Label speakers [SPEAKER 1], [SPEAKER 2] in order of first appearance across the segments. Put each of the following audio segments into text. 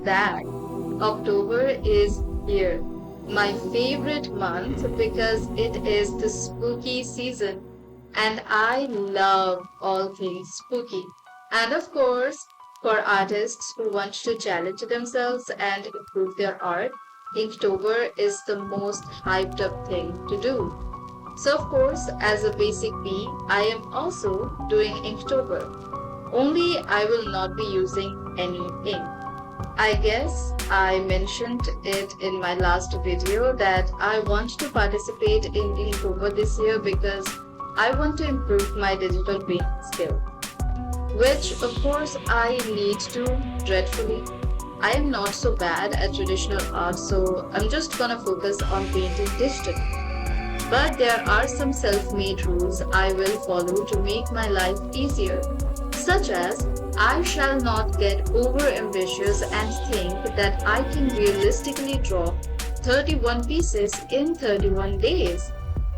[SPEAKER 1] that October is here, my favorite month because it is the spooky season and I love all things spooky. And of course, for artists who want to challenge themselves and improve their art, Inktober is the most hyped up thing to do. So, of course, as a basic B, I am also doing Inktober. Only I will not be using any ink. I guess I mentioned it in my last video that I want to participate in Inktober this year because I want to improve my digital painting skill, which of course I need to dreadfully. I am not so bad at traditional art, so I'm just gonna focus on painting digital. But there are some self-made rules I will follow to make my life easier, such as I shall not get over-ambitious and think that I can realistically draw 31 pieces in 31 days.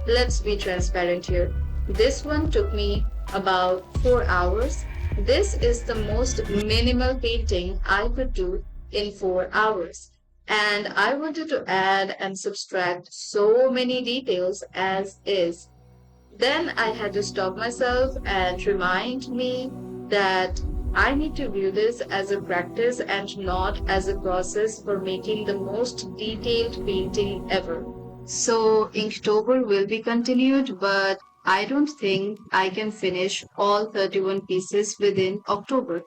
[SPEAKER 1] Let's be transparent here. This one took me about 4 hours. This is the most minimal painting I could do in 4 hours. And I wanted to add and subtract so many details as is. Then I had to stop myself and remind me that I need to view this as a practice and not as a process for making the most detailed painting ever. So Inktober will be continued, but I don't think I can finish all 31 pieces within October.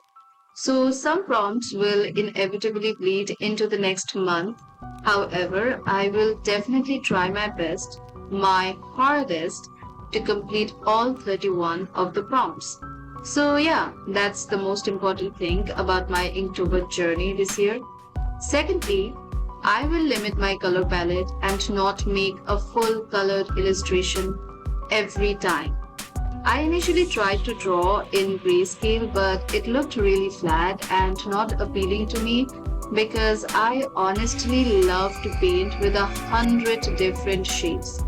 [SPEAKER 1] So some prompts will inevitably bleed into the next month. However, I will definitely try my best, my hardest, to complete all 31 of the prompts. So yeah, that's the most important thing about my Inktober journey this year. Secondly, I will limit my color palette and not make a full colored illustration every time. I initially tried to draw in grayscale, but it looked really flat and not appealing to me because I honestly love to paint with 100 different shades.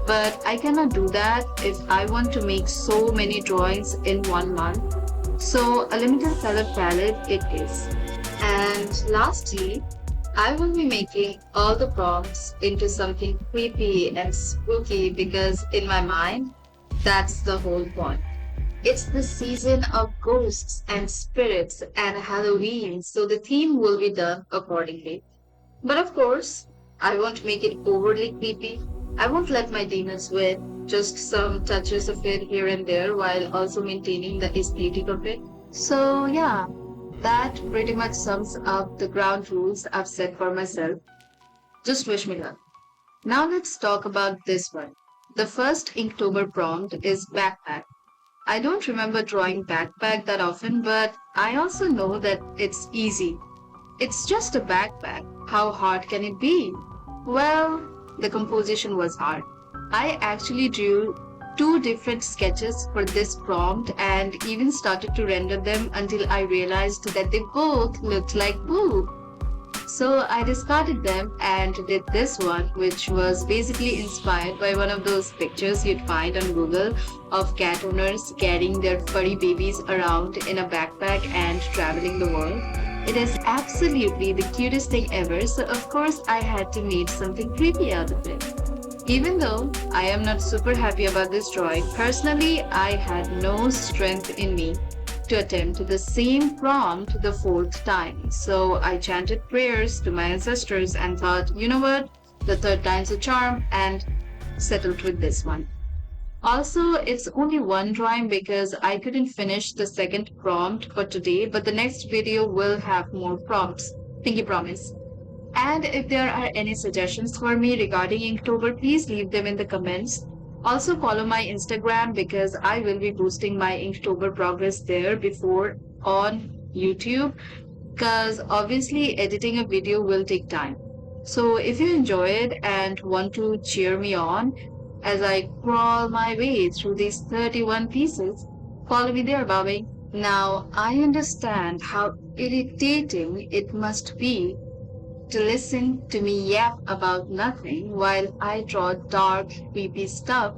[SPEAKER 1] But I cannot do that if I want to make so many drawings in 1 month. So a limited color palette it is. And lastly, I will be making all the prompts into something creepy and spooky because in my mind, that's the whole point. It's the season of ghosts and spirits and Halloween, so the theme will be done accordingly. But of course, I won't make it overly creepy. I won't let my demons win, just some touches of it here and there while also maintaining the aesthetic of it. So, yeah, that pretty much sums up the ground rules I've set for myself. Just wish me luck. Now let's talk about this one. The first Inktober prompt is backpack. I don't remember drawing backpack that often, but I also know that it's easy. It's just a backpack. How hard can it be? Well, the composition was hard. I actually drew two different sketches for this prompt and even started to render them until I realized that they both looked like boo. So I discarded them and did this one, which was basically inspired by one of those pictures you'd find on Google of cat owners carrying their furry babies around in a backpack and traveling the world. It is absolutely the cutest thing ever, so of course I had to make something creepy out of it. Even though I am not super happy about this drawing, personally I had no strength in me to attempt the same prompt the fourth time. So I chanted prayers to my ancestors and thought, you know what, the third time's a charm, and settled with this one. Also, it's only one drawing because I couldn't finish the second prompt for today, but the next video will have more prompts. Pinky promise. And if there are any suggestions for me regarding Inktober, please leave them in the comments. Also follow my Instagram because I will be posting my Inktober progress there before on YouTube because obviously editing a video will take time. So if you enjoy it and want to cheer me on as I crawl my way through these 31 pieces, follow me there, Bobby. Now I understand how irritating it must be to listen to me yap about nothing while I draw dark, creepy stuff.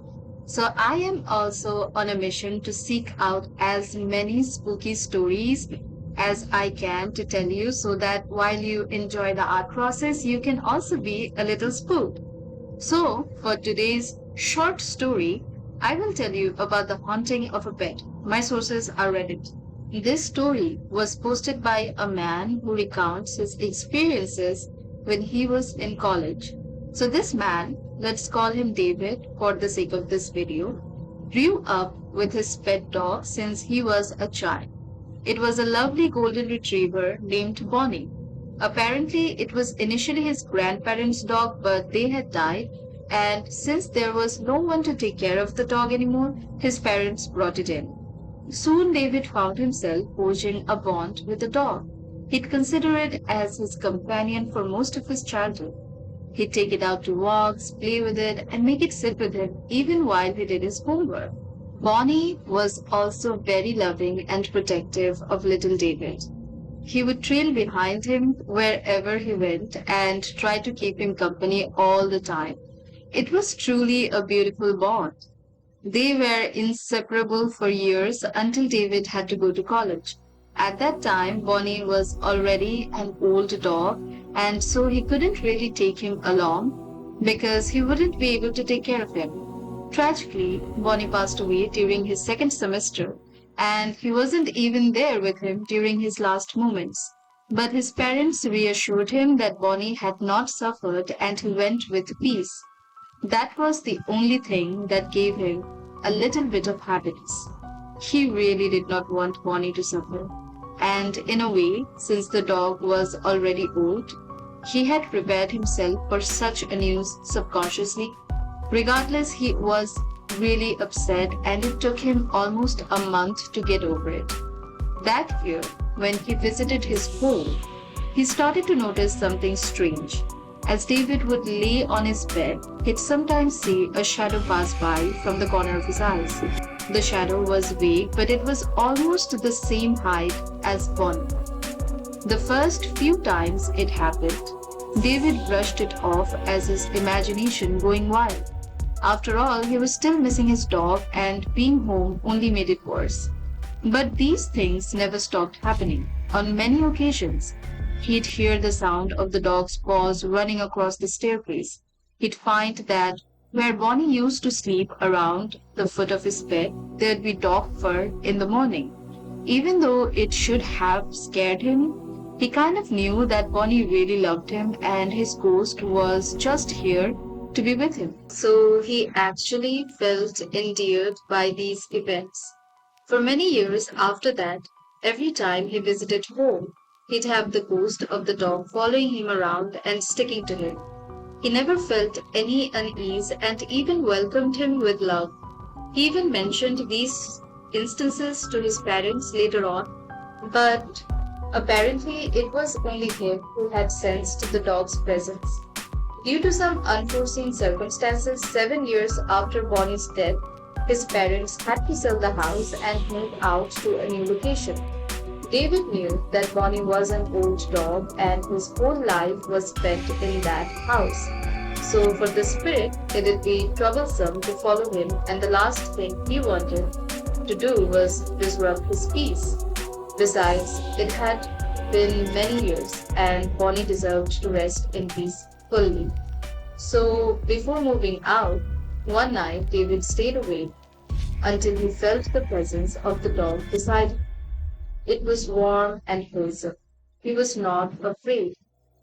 [SPEAKER 1] So I am also on a mission to seek out as many spooky stories as I can to tell you so that while you enjoy the art process, you can also be a little spooked. So, for today's short story, I will tell you about the haunting of a pet. My sources are Reddit. This story was posted by a man who recounts his experiences when he was in college. So, this man, let's call him David for the sake of this video, grew up with his pet dog since he was a child. It was a lovely golden retriever named Bonnie. Apparently, it was initially his grandparents' dog, but they had died, and since there was no one to take care of the dog anymore, his parents brought it in. Soon David found himself forging a bond with the dog. He'd consider it as his companion for most of his childhood. He'd take it out to walks, play with it, and make it sit with him even while he did his homework. Bonnie was also very loving and protective of little David. He would trail behind him wherever he went and try to keep him company all the time. It was truly a beautiful bond. They were inseparable for years until David had to go to college. At that time, Bonnie was already an old dog, and so he couldn't really take him along because he wouldn't be able to take care of him. Tragically, Bonnie passed away during his second semester, and he wasn't even there with him during his last moments. But his parents reassured him that Bonnie had not suffered and he went with peace. That was the only thing that gave him a little bit of happiness. He really did not want Bonnie to suffer. And in a way, since the dog was already old, he had prepared himself for such a news subconsciously. Regardless, he was really upset and it took him almost a month to get over it. That year, when he visited his home, he started to notice something strange. As David would lay on his bed, he'd sometimes see a shadow pass by from the corner of his eyes. The shadow was vague, but it was almost the same height as Bonnie. The first few times it happened, David brushed it off as his imagination going wild. After all, he was still missing his dog, and being home only made it worse. But these things never stopped happening. On many occasions, he'd hear the sound of the dog's paws running across the staircase. He'd find that where Bonnie used to sleep around the foot of his bed, there'd be dog fur in the morning. Even though it should have scared him, he kind of knew that Bonnie really loved him and his ghost was just here to be with him. So he actually felt endeared by these events. For many years after that, every time he visited home, he'd have the ghost of the dog following him around and sticking to him. He never felt any unease and even welcomed him with love. He even mentioned these instances to his parents later on, but apparently it was only him who had sensed the dog's presence. Due to some unforeseen circumstances, 7 years after Bonnie's death, his parents had to sell the house and move out to a new location. David knew that Bonnie was an old dog and his whole life was spent in that house. So for the spirit, it'd be troublesome to follow him, and the last thing he wanted to do was disrupt his peace. Besides, it had been many years and Bonnie deserved to rest in peace fully. So before moving out, one night David stayed awake until he felt the presence of the dog beside him. It was warm and wholesome. He was not afraid.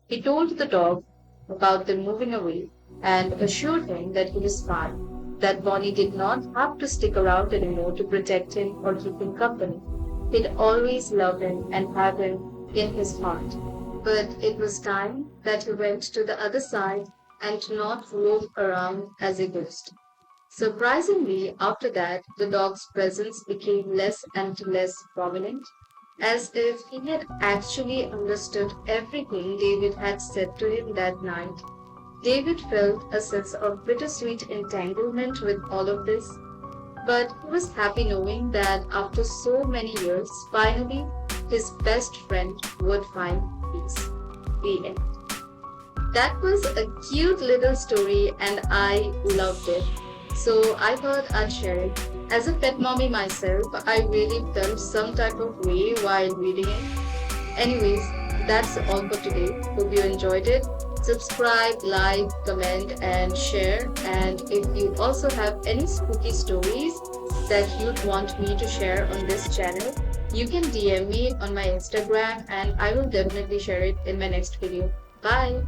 [SPEAKER 1] He told the dog about them moving away and assured him that he was fine, that Bonnie did not have to stick around anymore to protect him or keep him company. He'd always love him and have him in his heart. But it was time that he went to the other side and not roam around as a ghost. Surprisingly, after that, the dog's presence became less and less prominent, as if he had actually understood everything David had said to him that night. David felt a sense of bittersweet entanglement with all of this, but he was happy knowing that after so many years, finally, his best friend would find peace. The end. That was a cute little story and I loved it. So I thought I'd share it. As a pet mommy myself, I really felt some type of way while reading it. Anyways, that's all for today. Hope you enjoyed it. Subscribe, like, comment, and share. And if you also have any spooky stories that you'd want me to share on this channel, you can DM me on my Instagram and I will definitely share it in my next video. Bye.